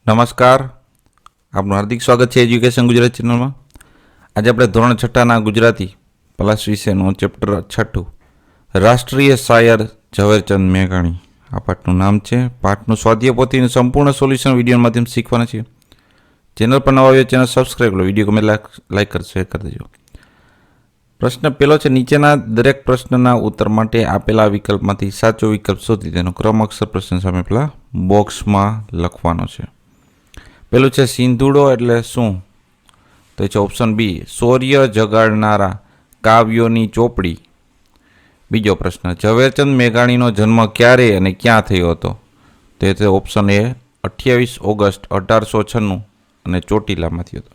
નમસ્કાર, આપનું હાર્દિક સ્વાગત છે એજ્યુકેશન ગુજરાત ચેનલમાં. આજે આપણે ધોરણ 6ના ગુજરાતી પ્લસ વિષયનું ચેપ્ટર 6 રાષ્ટ્રીય શાયર ઝવેરચંદ મેઘાણી આ પાઠનું નામ છે. પાઠનું સ્વાધ્યાય પોથીનું સંપૂર્ણ સોલ્યુશન વિડીયો માધ્યમથી શીખવાના છે. ચેનલ પર નવા આવ્યો ચેનલ સબસ્ક્રાઈબ કરો, વિડીયો ગમે લાઈક કરી શેર કરી દેજો. પ્રશ્ન પહેલો છે, નીચેના દરેક પ્રશ્નના ઉત્તર માટે આપેલા વિકલ્પમાંથી સાચો વિકલ્પ શોધી તેનો ક્રમ અક્ષર પ્રશ્ન સામે પેલા બોક્સમાં લખવાનો છે. પેલું છે સિંધુડો એટલે શું? તો એ છે ઓપ્શન બી, શૌર્ય જગાડનારા કાવ્યોની ચોપડી. બીજો પ્રશ્ન, ઝવેરચંદ મેઘાણીનો જન્મ ક્યારે અને ક્યાં થયો હતો? તો એ છે ઓપ્શન એ 28 ઓગસ્ટ 1896 અને ચોટીલામાં થયો હતો.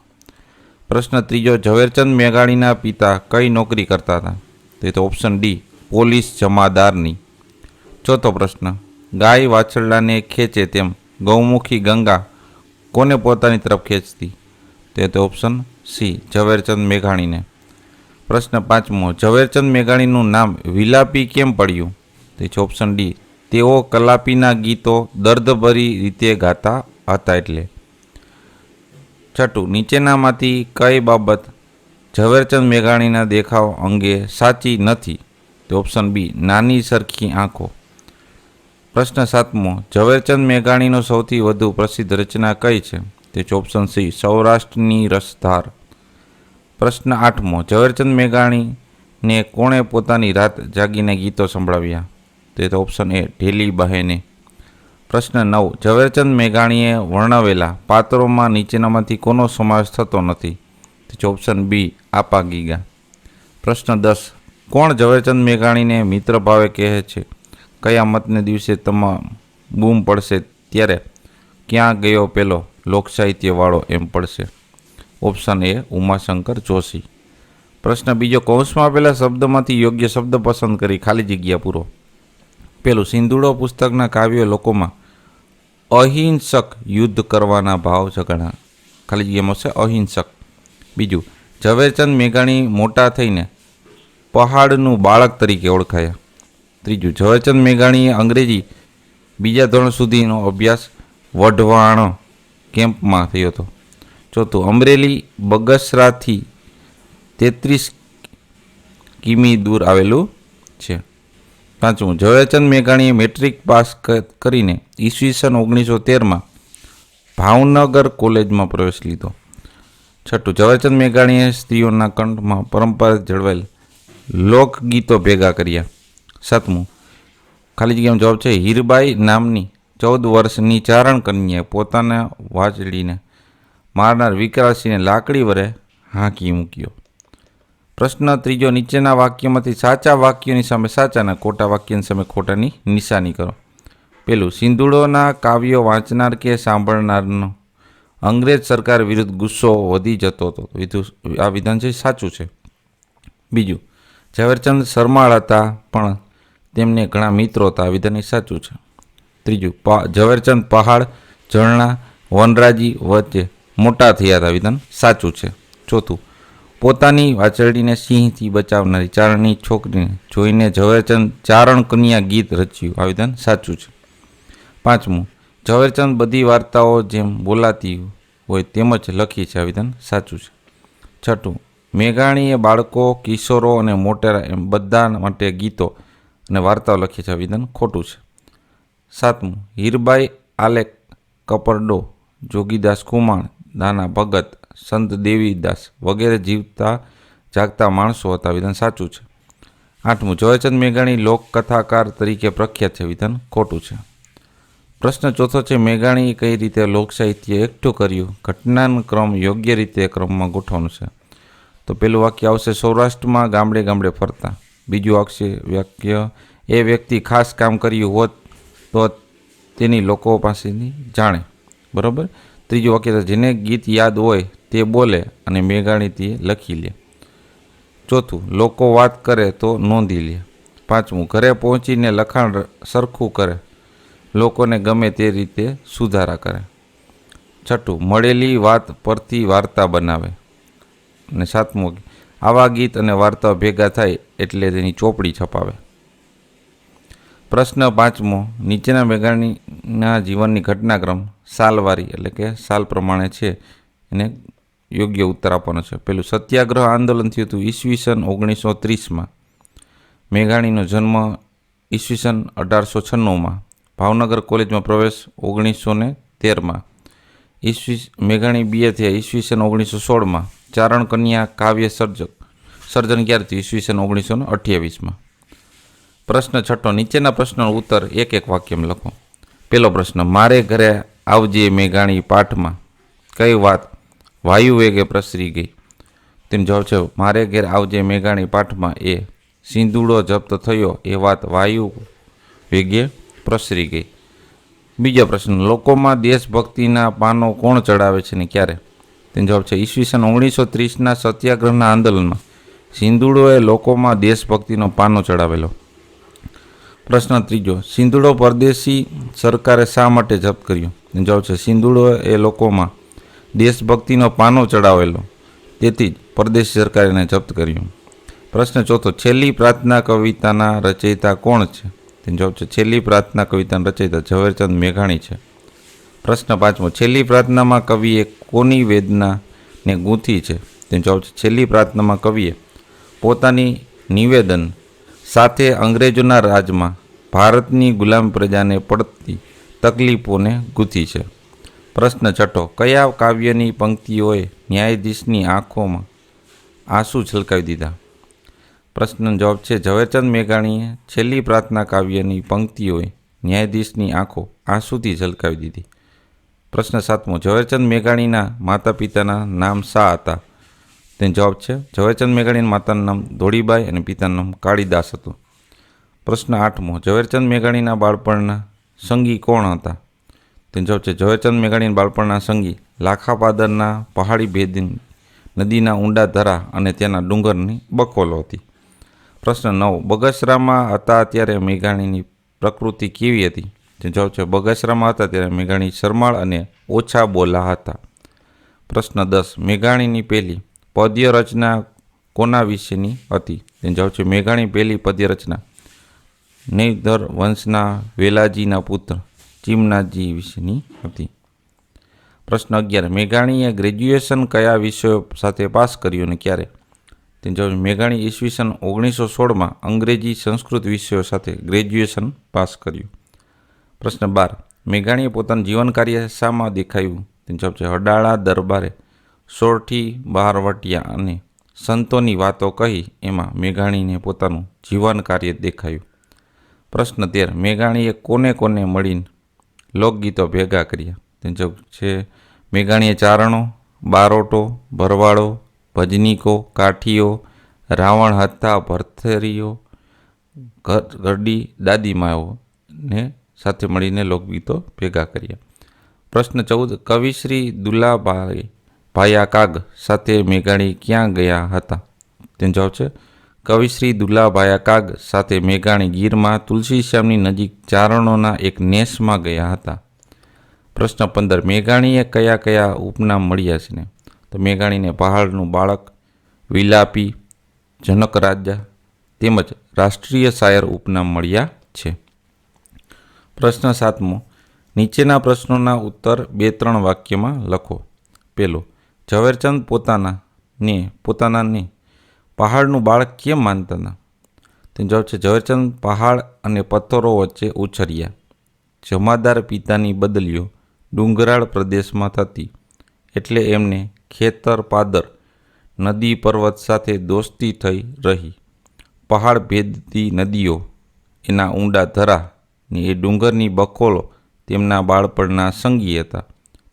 પ્રશ્ન ત્રીજો, ઝવેરચંદ મેઘાણીના પિતા કઈ નોકરી કરતા હતા? તો એ તો ઓપ્શન ડી, પોલીસ જમાદારની. ચોથો પ્રશ્ન, ગાય વાછરડાને ખેંચે તેમ ગૌમુખી ગંગા કોને પોતાની તરફ ખેંચતી? તે તો ઓપ્શન સી, ઝવેરચંદ મેઘાણીને. પ્રશ્ન પાંચમો, ઝવેરચંદ મેઘાણીનું નામ વિલાપી કેમ પડ્યું? તે છે ઓપ્શન ડી, તેઓ કલાપીના ગીતો દર્દભરી રીતે ગાતા હતા એટલે. છઠ્ઠું, નીચેનામાંથી કઈ બાબત ઝવેરચંદ મેઘાણીના દેખાવ અંગે સાચી નથી? તે ઓપ્શન બી, નાની સરખી આંખો. પ્રશ્ન સાતમો, ઝવેરચંદ મેઘાણીનો સૌથી વધુ પ્રસિદ્ધ રચના કઈ છે? તે છે ઓપ્શન સી, સૌરાષ્ટ્રની રસધાર. પ્રશ્ન આઠમો, ઝવેરચંદ મેઘાણીને કોણે પોતાની રાત જાગીને ગીતો સંભળાવ્યા? તે તો ઓપ્શન એ, ઢેલી બહેને. પ્રશ્ન 9, ઝવેરચંદ મેઘાણીએ વર્ણવેલા પાત્રોમાં નીચેનામાંથી કોનો સમાવેશ થતો નથી? તે છે ઓપ્શન બી, આપા ગીગા. પ્રશ્ન 10, કોણ ઝવેરચંદ મેઘાણીને મિત્ર ભાવે કહે છે? કયામતને દિવસે તમામ બૂમ પડશે ત્યારે ક્યાં ગયો પેલો લોકસાહિત્યવાળો એમ પડશે? Option A, Umashankar Joshi. પ્રશ્ન બીજો, કૌંસમાં આપેલા શબ્દમાંથી યોગ્ય શબ્દ પસંદ કરી ખાલી જગ્યા પૂરો. પેલું, સિંધુડો પુસ્તકના કાવ્યો લોકોમાં અહિંસક યુદ્ધ કરવાના ભાવ જગાડ્યા, ખાલી જગ્યામાં છે અહિંસક. બીજું, ઝવેરચંદ મેઘાણી મોટા થઈને પહાડનું બાળક તરીકે ઓળખાયા. ત્રીજું, ઝવેરચંદ મેઘાણીએ અંગ્રેજી બીજા ધોરણ સુધીનો અભ્યાસ વઢવાણ કેમ્પમાં થયો હતો. ચોથું, અમરેલી બગસરાથી 33 કિમી દૂર આવેલું છે. પાંચમું, ઝવેરચંદ મેઘાણીએ મેટ્રિક પાસ કરીને ઈસવીસન 1913માં ભાવનગર કોલેજમાં પ્રવેશ લીધો. છઠ્ઠું, ઝવેરચંદ મેઘાણીએ સ્ત્રીઓના કંઠમાં પરંપરાગત જળવાયેલ લોકગીતો ભેગા કર્યા. સાતમું, ખાલી જગ્યામાં જવાબ છે, હીરબાઈ નામની 14 વર્ષની ચારણ કન્યાએ પોતાના વાજળીને મારનાર વિકરાળસિંહને લાકડી વડે હાંકી મૂક્યો. પ્રશ્ન ત્રીજો, નીચેના વાક્યમાંથી સાચા વાક્યોની સામે સાચા અને ખોટા વાક્યની સામે ખોટાની નિશાની કરો. પેલું, સિંધુડોના કાવ્યો વાંચનાર કે સાંભળનારનો અંગ્રેજ સરકાર વિરુદ્ધ ગુસ્સો વધી જતો હતો. આ વિધાન છે સાચું છે. બીજું, ઝવેરચંદ શરમાળ હતા પણ તેમને ઘણા મિત્રો હતા. આ વિધાન સાચું છે. ત્રીજું, ઝવેરચંદ પહાડ, ઝરણા, વનરાજી વચ્ચે મોટા થયા હતા. વિધાન સાચું છે. ચોથું, પોતાની વાછરડીને સિંહથી બચાવનારી ચારણની છોકરીને જોઈને ઝવેરચંદ ચારણ કન્યા ગીત રચ્યું. આ વિધાન સાચું છે. પાંચમું, ઝવેરચંદ બધી વાર્તાઓ જેમ બોલાતી હોય તેમ જ લખી છે. આ વિધાન સાચું છે. છઠ્ઠું, મેઘાણીએ બાળકો, કિશોરો અને મોટેરા એમ બધા માટે ગીતો અને વાર્તાઓ લખી છે. આ વિધાન ખોટું છે. સાતમું, હીરબાઈ આલેખ કપરડો, જોગીદાસ કુમાણ, દાના ભગત, સંત દેવીદાસ વગેરે જીવતા જાગતા માણસો હતા. વિધાન સાચું છે. આઠમું, ઝવેરચંદ મેઘાણી લોકકથાકાર તરીકે પ્રખ્યાત છે. વિધાન ખોટું છે. પ્રશ્ન ચોથો છે, મેઘાણીએ કઈ રીતે લોકસાહિત્ય એકઠું કર્યું? ઘટનાનો ક્રમ યોગ્ય રીતે ક્રમમાં ગોઠવવાનું છે. તો પેલું વાક્ય આવશે, સૌરાષ્ટ્રમાં ગામડે ગામડે ફરતા. બીજું આવશે વાક્ય, એ વ્યક્તિ ખાસ કામ કર્યું હોત તો તેની લોકો પાસેથી જાણે. બરાબર. ત્રીજું વાક્ય, જેને ગીત યાદ હોય તે બોલે અને મેઘાણી તે લખી લે. ચોથું, લોકો વાત કરે તો નોંધી લે. પાંચમું, ઘરે પહોંચીને લખાણ સરખું કરે, લોકોને ગમે તે રીતે સુધારા કરે. છઠ્ઠું, મળેલી વાત પરથી વાર્તા બનાવે. અને સાતમું, આવા ગીત અને વાર્તાઓ ભેગા થાય એટલે તેની ચોપડી છપાવે. પ્રશ્ન પાંચમો, નીચેના મેઘાણી મેઘાણીના જીવનની ઘટનાક્રમ સાલવારી એટલે કે સાલ પ્રમાણે છે એને યોગ્ય ઉત્તર આપવાનો છે. પેલું સત્યાગ્રહ આંદોલન થયું હતું ઈસવીસન 1930માં. મેઘાણીનો જન્મ ઈસવીસન 1896માં. ભાવનગર કોલેજમાં પ્રવેશ 1913માં. મેઘાણી BA થયા ઈસવીસન 1916માં. ચારણ કન્યા કાવ્ય સર્જન ક્યારે થયું? ઈસવીસન 1928માં. પ્રશ્ન 6. નીચેના પ્રશ્નનો ઉત્તર એક એક વાક્યમાં લખો. પહેલો પ્રશ્ન, મારે ઘરે આવજે મેઘાણી પાઠમાં કઈ વાત વાયુ વેગે પ્રસરી ગઈ? તેનો જવાબ છે મારે ઘેર આવજે મેઘાણી પાઠમાં એ સિંદૂડો જપ્ત થયો એ વાત વાયુ વેગે પ્રસરી ગઈ. બીજો પ્રશ્ન, લોકોમાં દેશભક્તિના પાનો કોણ ચડાવે છે ને ક્યારે? તેનો જવાબ છે ઈસવીસન 1930ના સત્યાગ્રહના આંદોલનમાં સિંદૂડોએ લોકોમાં દેશભક્તિનો પાનો ચડાવેલો. પ્રશ્ન 3, સિંદૂડો પરદેશી સરકારે શા માટે જપ્ત કર્યો? તેનો જવાબ છે સિંદૂડો એ લોકોમાં દેશભક્તિનો પાનો ચડાવેલો, તેથી જ પરદેશી સરકારે એને જપ્ત કર્યું. પ્રશ્ન 4, છેલ્લી પ્રાર્થના કવિતાના રચયિતા કોણ છે? તેનો જવાબ છે છેલ્લી પ્રાર્થના કવિતાના રચયિતા ઝવેરચંદ મેઘાણી છે. પ્રશ્ન 5, છેલ્લી પ્રાર્થનામાં કવિએ કોની વેદનાને ગૂંથી છે? તેનો જવાબ છે છેલ્લી પ્રાર્થનામાં કવિએ પોતાની નિવેદન સાથે અંગ્રેજોના રાજમાં ભારતની ગુલામ પ્રજાને પડતી તકલીફોને ગૂંથી છે. પ્રશ્ન 6, કયા કાવ્યની પંક્તિઓએ ન્યાયાધીશની આંખોમાં આંસુ છલકાવી દીધા? પ્રશ્નનો જવાબ છે ઝવેરચંદ મેઘાણીએ છેલ્લી પ્રાર્થના કાવ્યની પંક્તિઓએ ન્યાયાધીશની આંખો આંસુથી છલકાવી દીધી. પ્રશ્ન 7, ઝવેરચંદ મેઘાણીના માતા પિતાના નામ શા હતા? તેનો જવાબ છે ઝવેરચંદ મેઘાણીના માતાનું નામ ધોળીબાઈ અને પિતાનું નામ કાળીદાસ હતું. પ્રશ્ન 8, ઝવેરચંદ મેઘાણીના બાળપણના સંગી કોણ હતા? તેનો જવાબ છે ઝવેરચંદ મેઘાણીના બાળપણના સંગી લાખાપાદરના પહાડી ભેદી નદીના ઊંડા ધરા અને તેના ડુંગરની બખોલો હતી. પ્રશ્ન 9, બગસરામાં હતા ત્યારે મેઘાણીની પ્રકૃતિ કેવી હતી? તેનો જવાબ છે બગસરામાં હતા ત્યારે મેઘાણી શરમાળ અને ઓછા બોલા હતા. પ્રશ્ન 10, મેઘાણીની પહેલી પદ્ય રચના કોના વિશેની હતી? તેનો જવાબ છે મેઘાણી પહેલી પદ્ય રચના નૈધર વંશના વેલાજીના પુત્ર ચીમનાજી વિશેની હતી. પ્રશ્ન 11, મેઘાણીએ ગ્રેજ્યુએશન કયા વિષયો સાથે પાસ કર્યું અને ક્યારે? તેનો જવાબ મેઘાણી ઈસવીસન 1916માં અંગ્રેજી સંસ્કૃત વિષયો સાથે ગ્રેજ્યુએશન પાસ કર્યું. પ્રશ્ન 12, મેઘાણીએ પોતાનું જીવન કાર્ય શામાં દેખાયું? તેનો જવાબ છે હડાળા દરબારે સોરઠી બહારવટિયા અને સંતોની વાતો કહી એમાં મેઘાણીને પોતાનું જીવન કાર્ય દેખાયું. પ્રશ્ન 13, મેઘાણીએ કોને કોને મળીને લોકગીતો ભેગા કર્યા? તેનો જવાબ છે મેઘાણીએ ચારણો, બારોટો, ભરવાડો, ભજનીકો, કાઠીઓ, રાવણ હતા, ભરથરીઓ, ગરડી, દાદીમાઓ ને સાથે મળીને લોકગીતો ભેગા કર્યા. પ્રશ્ન 14, કવિશ્રી દુલાભાઈ ભાયા કાગ સાથે મેઘાણી ક્યાં ગયા હતા? તેનો જવાબ છે કવિશ્રી દુલાભાયા કાગ સાથે મેઘાણી ગીરમાં તુલસીશ્યામની નજીક ચારણોના એક નેસમાં ગયા હતા. પ્રશ્ન 15, મેઘાણીએ કયા કયા ઉપનામ મળ્યા છે ને? તો મેઘાણીને પહાડનું બાળક, વિલાપી, જનક રાજા તેમજ રાષ્ટ્રીય શાયર ઉપનામ મળ્યા છે. પ્રશ્ન 7, નીચેના પ્રશ્નોના ઉત્તર 2-3 વાક્યમાં લખો. પહેલો, ઝવેરચંદ પોતાનાને પહાડનું બાળક કેમ માનતા હતા? તેનો જવાબ છે ઝવેરચંદ પહાડ અને પથ્થરો વચ્ચે ઉછર્યા. જમાદાર પિતાની બદલીઓ ડુંગરાળ પ્રદેશમાં થતી એટલે એમને ખેતર પાદર નદી પર્વત સાથે દોસ્તી થઈ રહી. પહાડ ભેદતી નદીઓ, એના ઊંડા ધરા ને એ ડુંગરની બખોલો તેમના બાળપણના સંગી હતા.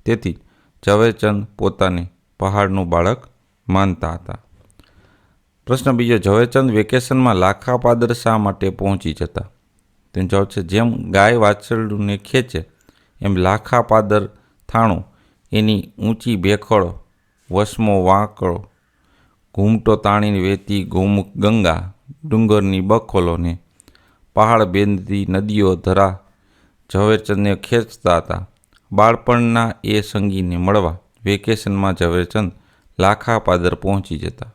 તેથી ઝવેરચંદ પોતાને પહાડનું બાળક માનતા હતા. પ્રશ્ન 2, ઝવેરચંદ વેકેશનમાં લાખાપાદર શા માટે પહોંચી જતા? તેનો જવાબ છે જેમ ગાય વાછરડુને ખેંચે એમ લાખાપાદર થાણું એની ઊંચી ભેખડો, વસમો વાંકડો, ઘૂમટો તાણીને વહેતી ગોમુખ ગંગા, ડુંગરની બખોલોને પહાડ બેંધતી નદીઓ ધરા ઝવેરચંદને ખેંચતા હતા. બાળપણના એ સંગીને મળવા વેકેશનમાં ઝવેરચંદ લાખાપાદર પહોંચી જતા.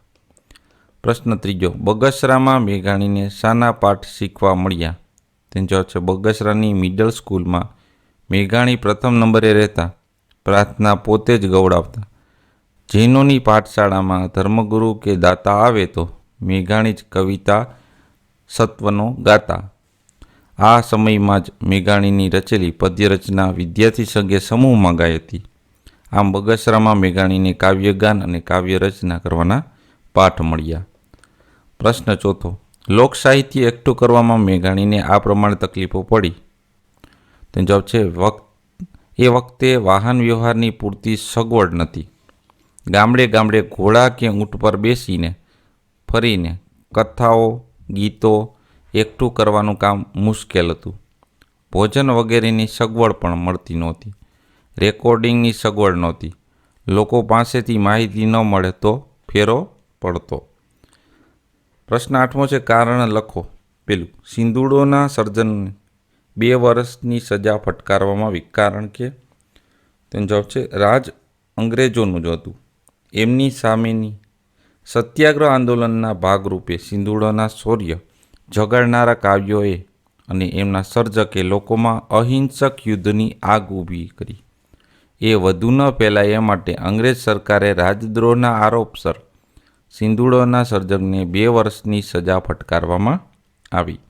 પ્રશ્ન 3, બગસરામાં મેઘાણીને શાના પાઠ શીખવા મળ્યા? તેનો જવાબ છે બગસરાની મિડલ સ્કૂલમાં મેઘાણી પ્રથમ નંબરે રહેતા પ્રાર્થના પોતે જ ગવડાવતા. જૈનોની પાઠશાળામાં ધર્મગુરુ કે દાતા આવે તો મેઘાણી જ કવિતા સત્વનો ગાતા. આ સમયમાં જ મેઘાણીની રચેલી પદ્યરચના વિદ્યાર્થી સંઘે સમૂહમાં ગાઈ હતી. આમ બગસરામાં મેઘાણીને કાવ્યગાન અને કાવ્ય રચના કરવાના પાઠ મળ્યા. પ્રશ્ન ચોથો. લોક સાહિત્ય એકઠું કરવામાં મેઘાણીને આ પ્રમાણે તકલીફો પડી. તો જવાબ છે એ વખતે વાહન વ્યવહારની પૂરતી સગવડ નથી. ગામડે ગામડે ઘોડા કે ઊંટ પર બેસીને ફરીને કથાઓ ગીતો એકઠું કરવાનું કામ મુશ્કેલ હતું. ભોજન વગેરેની સગવડ પણ મળતી નહોતી. રેકોર્ડિંગની સગવડ નહોતી. લોકો પાસેથી માહિતી ન મળે તો ફેરો પડતો. પ્રશ્ન 8મો છે કારણ લખો. પેલું, સિંધુડોના સર્જનને 2 વર્ષની સજા ફટકારવામાં આવી. કારણ કે તેનો જવાબ છે રાજ અંગ્રેજોનું જ હતું. એમની સામેની સત્યાગ્રહ આંદોલનના ભાગરૂપે સિંધુડોના શૌર્ય જગાડનારા કાવ્યોએ અને એમના સર્જકે લોકોમાં અહિંસક યુદ્ધની આગ ઊભી કરી. એ વધુ ન ફેલાય એ માટે અંગ્રેજ સરકારે રાજદ્રોહના આરોપસર સિંધુડોના સર્જકને 2 વર્ષની સજા ફટકારવામાં આવી.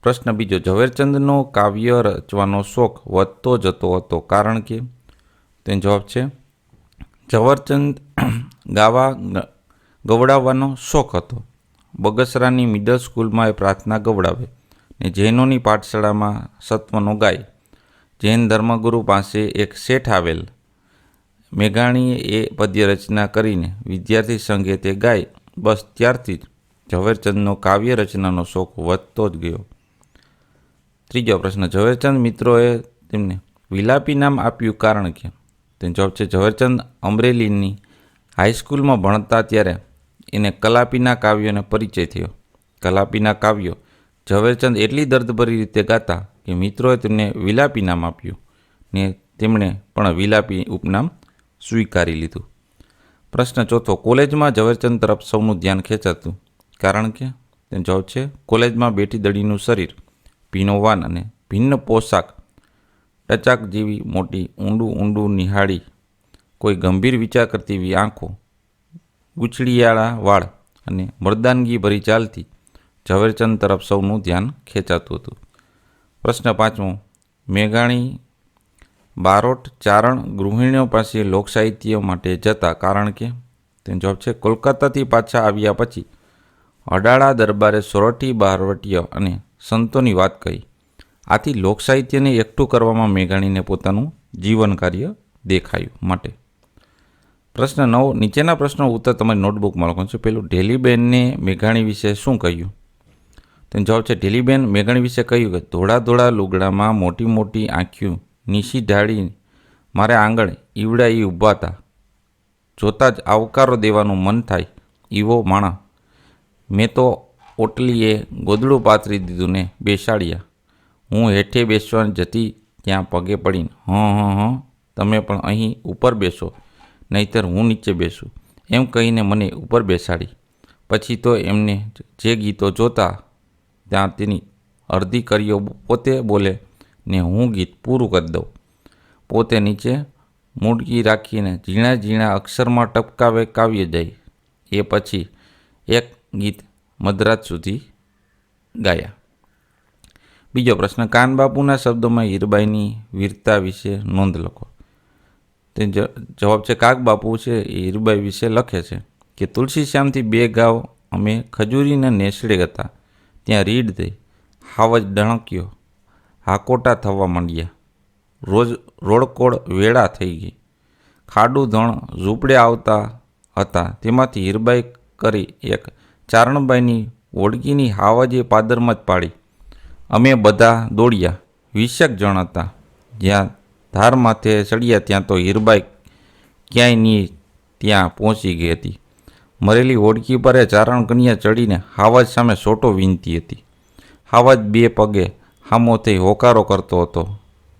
પ્રશ્ન બીજો. ઝવેરચંદનો કાવ્ય રચવાનો શોખ વધતો જતો હતો. કારણ કે તેનો જવાબ છે ઝવેરચંદ ગવડાવવાનો શોખ હતો. બગસરાની મિડલ સ્કૂલમાં એ પ્રાર્થના ગવડાવે ને જૈનોની પાઠશાળામાં સત્વનો ગાય. જૈન ધર્મગુરુ પાસે એક શેઠ આવેલ. મેઘાણીએ એ પદ્ય રચના કરીને વિદ્યાર્થી સંઘે તે ગાય. બસ ત્યારથી જ ઝવેરચંદનો કાવ્ય રચનાનો શોખ વધતો જ ગયો. ત્રીજો પ્રશ્ન. ઝવેરચંદ મિત્રોએ તેમને વિલાપી નામ આપ્યું કારણ કે તેનો જવાબ છે ઝવેરચંદ અમરેલીની હાઈસ્કૂલમાં ભણતા ત્યારે એને કલાપીના કાવ્યોને પરિચય થયો. કલાપીના કાવ્યો ઝવેરચંદ એટલી દર્દભરી રીતે ગાતા કે મિત્રોએ તેમને વિલાપી નામ આપ્યું ને તેમણે પણ વિલાપી ઉપનામ સ્વીકારી લીધું. પ્રશ્ન ચોથો. કોલેજમાં ઝવેરચંદ તરફ સૌનું ધ્યાન ખેંચાતું. કારણ કે તેનો જવાબ છે કોલેજમાં બેઠી દડીનું શરીર, ભીનો વાન અને ભિન્ન પોશાક, ટચાક જેવી મોટી ઊંડું નિહાળી, કોઈ ગંભીર વિચાર કરતી એવી આંખો, ગૂંચળિયાળા વાળ અને મર્દાનગી ભરી ચાલતી ઝવેરચંદ તરફ સૌનું ધ્યાન ખેંચાતું હતું. પ્રશ્ન 5મો. મેઘાણી બારોટ ચારણ ગૃહિણીઓ પાસે લોકસાહિત્ય માટે જતા. કારણ કે તેનો જવાબ છે કોલકાતાથી પાછા આવ્યા પછી અડાળા દરબારે સોરઠી બારવટીય અને સંતોની વાત કહી. આથી લોકસાહિત્યને એકઠું કરવામાં મેઘાણીને પોતાનું જીવન કાર્ય દેખાયું માટે. પ્રશ્ન 9. નીચેના પ્રશ્નો ઉત્તર તમારી નોટબુકમાં લખવાનું છે. પેલું, ઢેલીબેનને મેઘાણી વિશે શું કહ્યું? તેનો જવાબ છે ઢેલીબેન મેઘાણી વિશે કહ્યું કે ધોળા ધોળા લુગડામાં મોટી મોટી આંખ્યું નીસી ઢાળી મારે આંગણ ઈવડા ઈ ઊભા હતા. જોતાં જ આવકારો દેવાનું મન થાય એવો માણા. મેં તો ઓટલીએ ગોદડું પાથરી દીધું ને બેસાડ્યા. હું હેઠે બેસવા જતી ત્યાં પગે પડીને હં તમે પણ અહીં ઉપર બેસો, નહીંતર હું નીચે બેસું એમ કહીને મને ઉપર બેસાડી. પછી તો એમને જે ગીતો જોતા ત્યાં તેની અડધી કડીઓ પોતે બોલે ને હું ગીત પૂરું કરી દઉં. પોતે નીચે મૂડકી રાખીને ઝીણા ઝીણા અક્ષરમાં ટપકાવે કાવ્ય જાય. એ પછી એક ગીત મધરાત સુધી ગાયા. બીજો પ્રશ્ન. કાનબાપુના શબ્દોમાં હીરબાઈની વીરતા વિશે નોંધ લખો. તે જવાબ છે કાગબાપુ છે એ હીરબાઈ વિશે લખે છે કે તુલસી શ્યામથી 2 ગાંવ અમે ખજૂરીને નેસડે હતા. ત્યાં રીડ થઈ, હાવજ ડણક્યો, હાકોટા થવા માંડ્યા. રોજ રોડકોડ વેળા થઈ ગઈ. ખાડું ધણ ઝૂંપડે આવતા હતા. તેમાંથી હીરબાઈ કરી એક ચારણબાઈની ઓળગીની હાવજે પાદરમાં જ પાડી. અમે બધા દોડ્યા. 20 જણ હતા. જ્યાં ધાર માથે ચડ્યા ત્યાં તો હીરબાઈ ક્યાંય નહીં ત્યાં પહોંચી ગઈ હતી. મરેલી ઓળખી પર ચારણ કન્યા ચડીને હાવજ સામે સોટો વીનતી હતી. હાવજ 2 પગે હામો થઈ હોકારો કરતો હતો.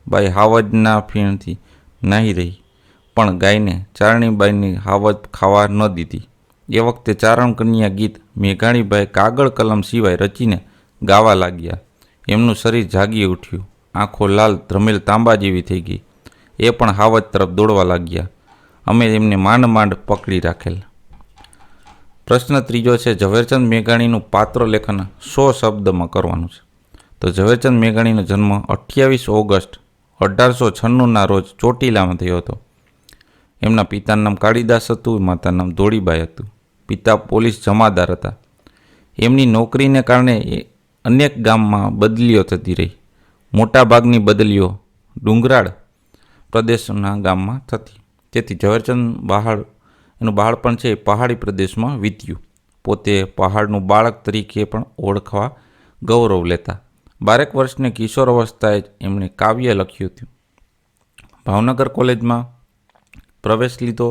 બાઈ હાવજના ફીણથી નાહી રહી, પણ ગાયને ચારણીબાઈની હાવજ ખાવા ન દીધી. એ વખતે ચારણ કન્યા ગીત મેઘાણીભાઈ કાગળ કલમ સિવાય રચીને ગાવા લાગ્યા. એમનું શરીર જાગી ઉઠ્યું. આંખો લાલ ધ્રમેલ તાંબા જેવી થઈ ગઈ. એ પણ હાવજ તરફ દોડવા લાગ્યા. અમે એમને માંડ માંડ પકડી રાખેલ. પ્રશ્ન ત્રીજો છે, ઝવેરચંદ મેઘાણીનું પાત્ર લેખન 100 શબ્દમાં કરવાનું છે. તો ઝવેરચંદ મેઘાણીનો જન્મ 28 ઓગસ્ટ 1896ના રોજ ચોટીલામાં થયો હતો. એમના પિતાનું નામ કાળીદાસ હતું, માતાનું નામ ધોળીબાઈ હતું. પિતા પોલીસ જમાદાર હતા. એમની નોકરીને કારણે અનેક ગામમાં બદલીઓ થતી રહી. મોટાભાગની બદલીઓ ડુંગરાળ પ્રદેશના ગામમાં થતી. તેથી ઝવેરચંદ એનું બાળપણ છે એ પહાડી પ્રદેશમાં વીત્યું. પોતે પહાડનું બાળક તરીકે પણ ઓળખવા ગૌરવ લેતા. 12 વર્ષની કિશોર અવસ્થાએ જ એમણે કાવ્ય લખ્યું હતું. ભાવનગર કોલેજમાં પ્રવેશ લીધો.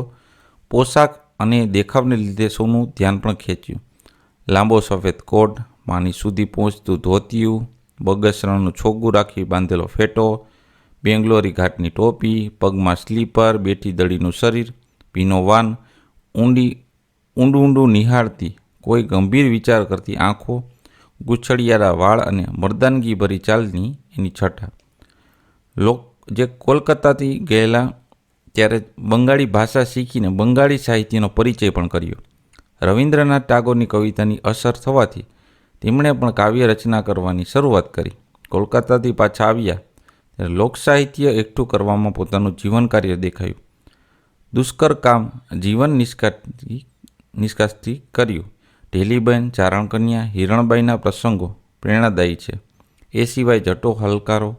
પોશાક અને દેખાવને લીધે સૌનું ધ્યાન પણ ખેંચ્યું. લાંબો સફેદ કોટ, માની સુધી પહોંચતું ધોતિયું, બગસરાનું છોગું રાખી બાંધેલો ફેટો, બેંગ્લોરી ઘાટની ટોપી, પગમાં સ્લીપર, બેઠી દડીનું શરીર, ભીનો વાન, ઊંડું નિહાળતી કોઈ ગંભીર વિચાર કરતી આંખો, ગુછડિયાળા વાળ અને મર્દાનગી ભરી ચાલની એની છઠ્ઠા. જે કોલકાતાથી ગયેલા ત્યારે બંગાળી ભાષા શીખીને બંગાળી સાહિત્યનો પરિચય પણ કર્યો. રવિન્દ્રનાથ ટાગોરની કવિતાની અસર થવાથી તેમણે પણ કાવ્ય રચના કરવાની શરૂઆત કરી. કોલકાતાથી પાછા આવ્યા ત્યારે લોકસાહિત્ય એકઠું કરવામાં પોતાનું જીવન કાર્ય દેખાયું. દુષ્કર કામ જીવન નિષ્કાસથી કર્યું. ઢેલીબેન, ચારણકન્યા, હિરણબાઈના પ્રસંગો પ્રેરણાદાયી છે. એ સિવાય જટો હલકારો,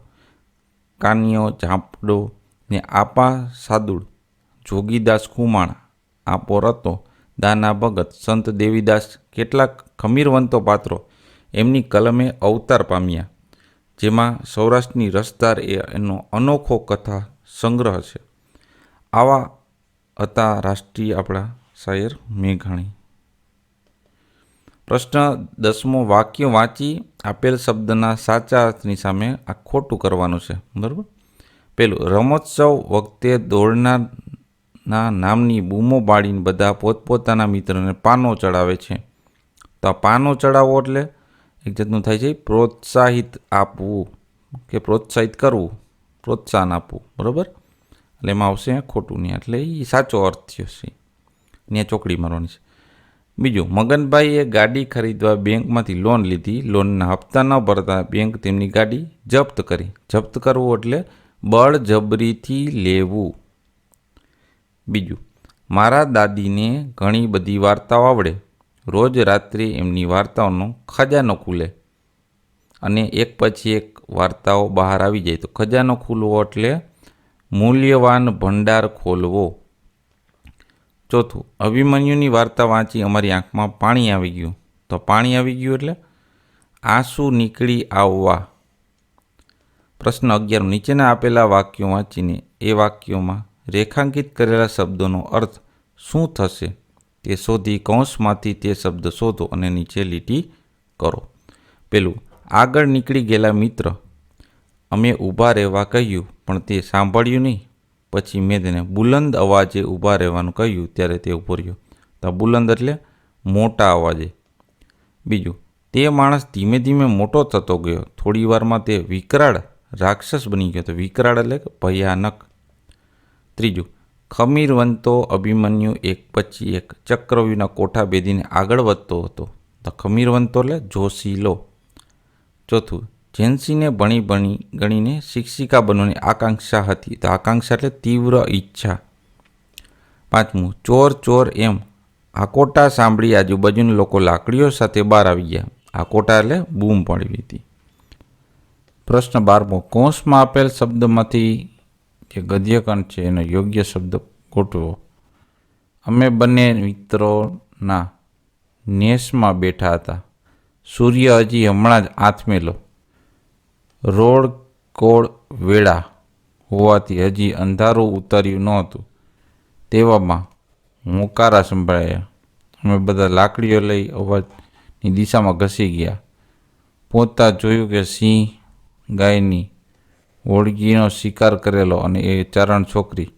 કાનિયો ઝાંપડો ને આપા સાદુળ, જોગીદાસ ખુમાણા, આપો રતો, દાના ભગત, સંત દેવીદાસ કેટલાક ખમીરવંતો પાત્રો એમની કલમે અવતાર પામ્યા. જેમાં સૌરાષ્ટ્રની રસધાર એનો અનોખો કથા સંગ્રહ છે. આવા હતા રાષ્ટ્રીય આપણા શાયર મેઘાણી. પ્રશ્ન 10મો, વાક્ય વાંચી આપેલ શબ્દના સાચા અર્થની સામે આ ખોટું કરવાનું છે. બરાબર. પેલું, રમોત્સવ વખતે દોડનારના નામની બૂમો પાડીને બધા પોતપોતાના મિત્રને પાનો ચડાવે છે. તો આ પાનો ચડાવવો એટલે એક જાતનું થાય છે પ્રોત્સાહિત આપવું કે પ્રોત્સાહિત કરવું, પ્રોત્સાહન આપવું. બરાબર. એટલે એમાં આવશે ખોટું નહીં, એટલે એ સાચો અર્થ થયો છે. ત્યાં ચોકડી મારવાની છે. બીજું, મગનભાઈએ ગાડી ખરીદવા બેંકમાંથી લોન લીધી. લોનના હપ્તા ન ભરતા બેંક તેમની ગાડી જપ્ત કરી. જપ્ત કરવું એટલે બળજબરીથી લેવું. બીજું, મારા દાદીને ઘણી બધી વાર્તાઓ આવડે. રોજ રાત્રે એમની વાર્તાઓનો ખજાનો ખુલે અને એક પછી એક વાર્તાઓ બહાર આવી જાય. તો ખજાનો ખુલવો એટલે મૂલ્યવાન ભંડાર ખોલવો. ચોથું, અભિમન્યુની વાર્તા વાંચી અમારી આંખમાં પાણી આવી ગયું. તો પાણી આવી ગયું એટલે આંસુ નીકળી આવવા. પ્રશ્ન 11, નીચેના આપેલા વાક્યો વાંચીને એ વાક્યોમાં રેખાંકિત કરેલા શબ્દોનો અર્થ શું થશે તે શોધી કૌંસમાંથી તે શબ્દ શોધો અને નીચે લીટી કરો. પેલું, આગળ નીકળી ગયેલા મિત્ર, અમે ઊભા રહેવા કહ્યું પણ તે સાંભળ્યું નહીં. પછી મેં તેને બુલંદ અવાજે ઊભા રહેવાનું કહ્યું ત્યારે તે ઊભો રહ્યો. તો બુલંદ એટલે મોટા અવાજે. બીજું, તે માણસ ધીમે ધીમે મોટો થતો ગયો. થોડી વારમાં તે વિકરાળ રાક્ષસ બની ગયો. તો વિકરાળ એટલે ભયાનક. ત્રીજું, ખમીરવંતો અભિમન્યુ એક પછી એક ચક્રવ્યૂહના કોઠા બેધીને આગળ વધતો હતો. તો ખમીરવંતો એટલે જોશીલો. ચોથું, જેન્સીને ગણીને શિક્ષિકા બનવાની આકાંક્ષા હતી. તો આકાંક્ષા એટલે તીવ્ર ઈચ્છા. પાંચમું, ચોર ચોર એમ આકોટા સાંભળી આજુબાજુના લોકો લાકડીઓ સાથે બહાર આવી ગયા. આકોટા એટલે બૂમ પાડવી હતી. પ્રશ્ન 12મો, કૌંસમાં આપેલ શબ્દમાંથી જે ગદ્યખંડ છે એનો યોગ્ય શબ્દ ગોઠવો. અમે બંને મિત્રોના નેસમાં બેઠા હતા. સૂર્ય હજી હમણાં જ આથમેલો. રોડ કોળ વેળા હોવાથી હજી અંધારું ઉતર્યું નહોતું. તેવામાં મોકારા સંભળાયા. અમે બધા લાકડીઓ લઈ અવાજની દિશામાં ઘસી ગયા. પહોંચતા જોયું કે સિંહ ગાયની હોડગીનો શિકાર કરેલો અને એ ચારણ છોકરી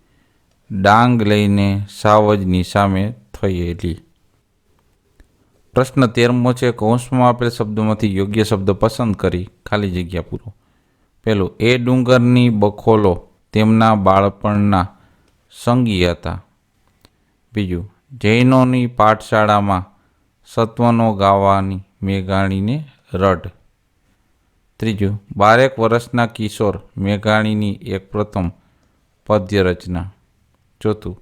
ડાંગ લઈને સાવજની સામે થયેલી. પ્રશ્ન 13મો છે, કૌંસમાં આપેલ શબ્દોમાંથી યોગ્ય શબ્દ પસંદ કરી ખાલી જગ્યા પૂરો. પેલું, એ ડુંગરની બખોલો તેમના બાળપણના સંગી હતા. બીજું, જૈનોની પાઠશાળામાં સત્વનો ગાવાની મેઘાણીને રઢ. ત્રીજું, 12 વર્ષના કિશોર મેઘાણીની એક પ્રથમ પદ્ય રચના. ચોથું,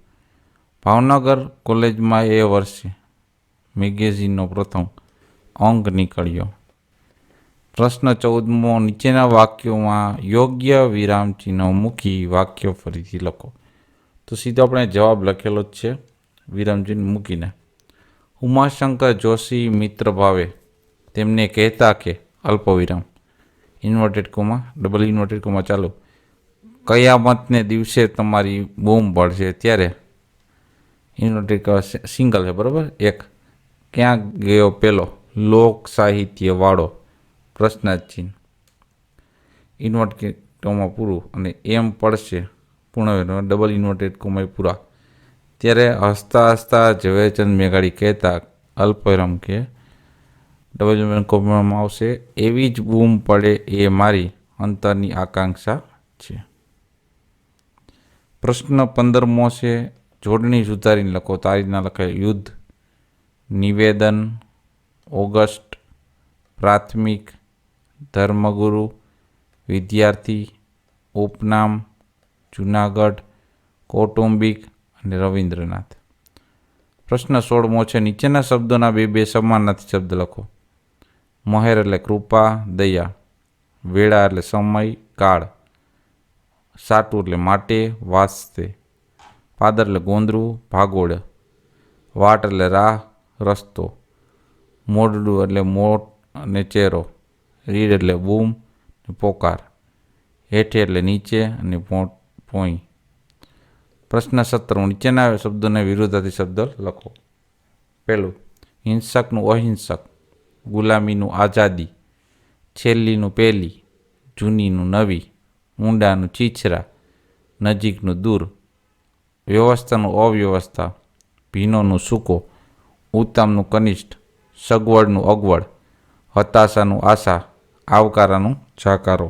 ભાવનગર કોલેજમાં એ વર્ષે મેગેઝિનનો પ્રથમ અંક નીકળ્યો. પ્રશ્ન 14મો, નીચેના વાક્યોમાં યોગ્ય વિરામચિહ્ન મૂકી વાક્ય ફરીથી લખો. તો સીધો આપણે જવાબ લખેલો જ છે વિરામચિહ્ન મૂકીને. ઉમાશંકર જોશી મિત્ર ભાવે તેમને કહેતા કે અલ્પવિરામ, inverted comma, double inverted comma ચાલુ, કયામતને દિવસે તમારી બૂમ પડશે ત્યારે, ઇન્વર્ટેડ સિંગલ છે બરાબર. એક, ક્યાં ગયો પેલો લોક સાહિત્ય વાળો પ્રશ્નાર્થ ઇન્વર્ટેડ કોમા પૂરું, અને એમ પડશે પૂર્ણ ડબલ ઇન્વર્ટેડ કોમા પૂરા. ત્યારે હસતા હસતા ઝવેરચંદ મેઘાણી કહેતા અલ્પવિરામ કે ડબલ ઇન્વર્ટેડ કોમામાં આવશે, એવી જ બૂમ પડે એ મારી અંતરની આકાંક્ષા છે. પ્રશ્ન 15મો છે, જોડણી સુધારીને લખો. તારીખના લખાય યુદ્ધ, નિવેદન, ઓગસ્ટ, પ્રાથમિક, ધર્મગુરુ, વિદ્યાર્થી, ઉપનામ, જુનાગઢ, કૌટુંબિક અને રવિન્દ્રનાથ. પ્રશ્ન 16મો છે, નીચેના શબ્દોના બે સમાનાર્થી શબ્દ લખો. મહેર એટલે કૃપા, દયા. વેળા એટલે સમય, કાળ. સાટું એટલે માટે, વાસ્તે. પાદર એટલે ગોંદરું, ભાગોળ. વાટ એટલે રાહ, રસ્તો. મોઢડું એટલે મોટ અને ચહેરો. રીડ એટલે બૂમ, પોકાર. હેઠે એટલે નીચે અને પોઈ. પ્રશ્ન 17, નીચેના શબ્દોને વિરુદ્ધાર્થી શબ્દ લખો. પહેલું, હિંસકનું અહિંસક, ગુલામીનું આઝાદી, છેલ્લીનું પહેલી, જૂનીનું નવી, ઊંડાનું છીછરા, નજીકનું દૂર, વ્યવસ્થાનું અવ્યવસ્થા, ભીનોનું સૂકો, ઉત્તમનું કનિષ્ઠ, સગવડનું અગવડ, હતાશાનું આશા, આવકારાનું જાકારો.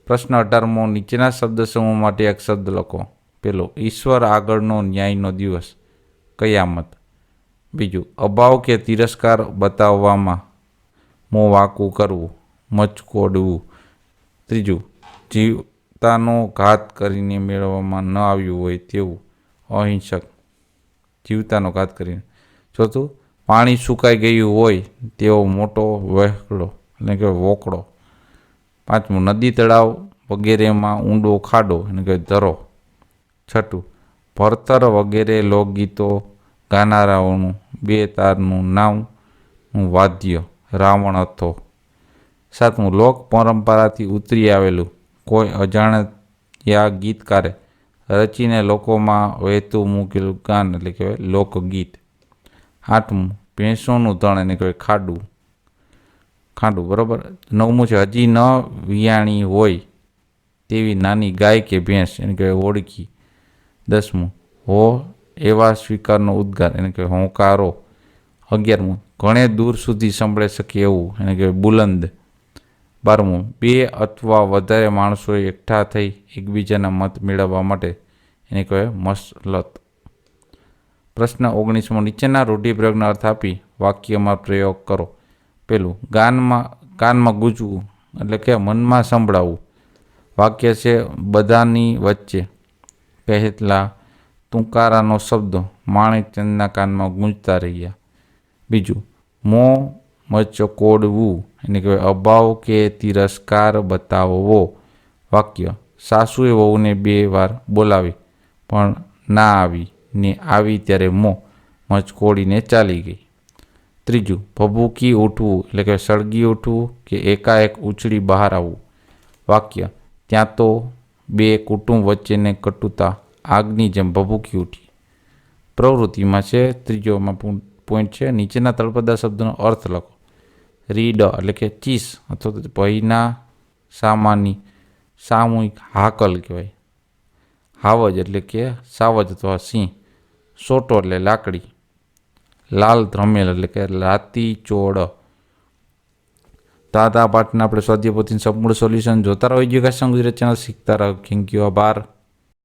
પ્રશ્ન 18મો, નીચેના શબ્દ સમૂહ માટે એક શબ્દ લખો. પેલો, ઈશ્વર આગળનો ન્યાયનો દિવસ, કયામત. બીજું, અભાવ કે તિરસ્કાર બતાવવામાં મોં વાંકું કરવું, મચકોડવું. ત્રીજું, જીવતાનો ઘાત કરીને મેળવવામાં ન આવ્યું હોય તેવું, અહિંસક, જીવતાનો ઘાત કરીને. ચોથું, પાણી સુકાઈ ગયું હોય તેવો મોટો વહેકડો એટલે કે વોકડો. પાંચમું, નદી તળાવ વગેરેમાં ઊંડો ખાડો એટલે કે ધરો. છઠ્ઠું, ભરતર વગેરે લોકગીતો ગાનારાઓનું બે તારનું નાવનું વાદ્ય, રાવણ હતો. સાતમું, લોક પરંપરાથી ઉતરી આવેલું કોઈ અજાણ્યા ગીતકારે રચીને લોકોમાં વહેતું મૂકેલું ગાન એટલે કહેવાય લોકગીત. આઠમું, ભેંસોનું ધણ એને કહેવાય ખાંડું બરાબર. નવમું છે, હજી ન વિયાણી હોય તેવી નાની ગાય કે ભેંસ એને કહેવાય ઓળખી. 10મું, હો એવા સ્વીકારનો ઉદ્ગાર એને કહેવાય હોંકારો. 11મું, ઘણે દૂર સુધી સંભળાઈ શકે એવું એને કહેવાય બુલંદ. 12મું, બે અથવા વધારે માણસોએ એકઠા થઈ એકબીજાના મત મેળવવા માટે એને કહેવાય મસલત. પ્રશ્ન 19મો, નીચેના રૂઢિપ્રયોગનો અર્થ આપી વાક્યમાં પ્રયોગ કરો. પેલું, કાનમાં ગૂંજવું એટલે કે મનમાં સંભળાવવું. વાક્ય છે, બધાની વચ્ચે પહેલા તુંકારાનો શબ્દ માણેકચંદના કાનમાં ગૂંજતા રહ્યા. બીજું, મોં મચકોડવું એને કહેવાય અભાવ કે તિરસ્કાર બતાવવો. વાક્ય, સાસુએ વહુને 2 વાર બોલાવી પણ ના આવી ને આવી ત્યારે મોં મચકોડીને ચાલી ગઈ. ત્રીજું, ભભૂકી ઉઠવું એટલે કે સળગી ઉઠવું કે એકાએક ઉછળી બહાર આવવું. વાક્ય, ત્યાં તો 2 કુટુંબ વચ્ચેને કટુતા આગની જેમ ભભૂકી ઉઠી. પ્રવૃત્તિમાં છે ત્રીજોમાં પોઈન્ટ છે, નીચેના તળપદા શબ્દનો અર્થ લખો. રીડ એટલે કે ચીસ અથવા તો ભયના સામૂહિક હાકલ કહેવાય. હાવજ એટલે કે સાવજ અથવા સિંહ. સોટો એટલે લાકડી. લાલ ધ્રમેલ એટલે કે રાતી ચોળ. તો આ પાઠના આપણે સ્વાધ્યાય પોથીનું સંપૂર્ણ સોલ્યુશન જોતા રહો એજ્યુકેશન ગુજરાત ચેનલ, શીખતા રહો. થેન્ક યુ, આભાર.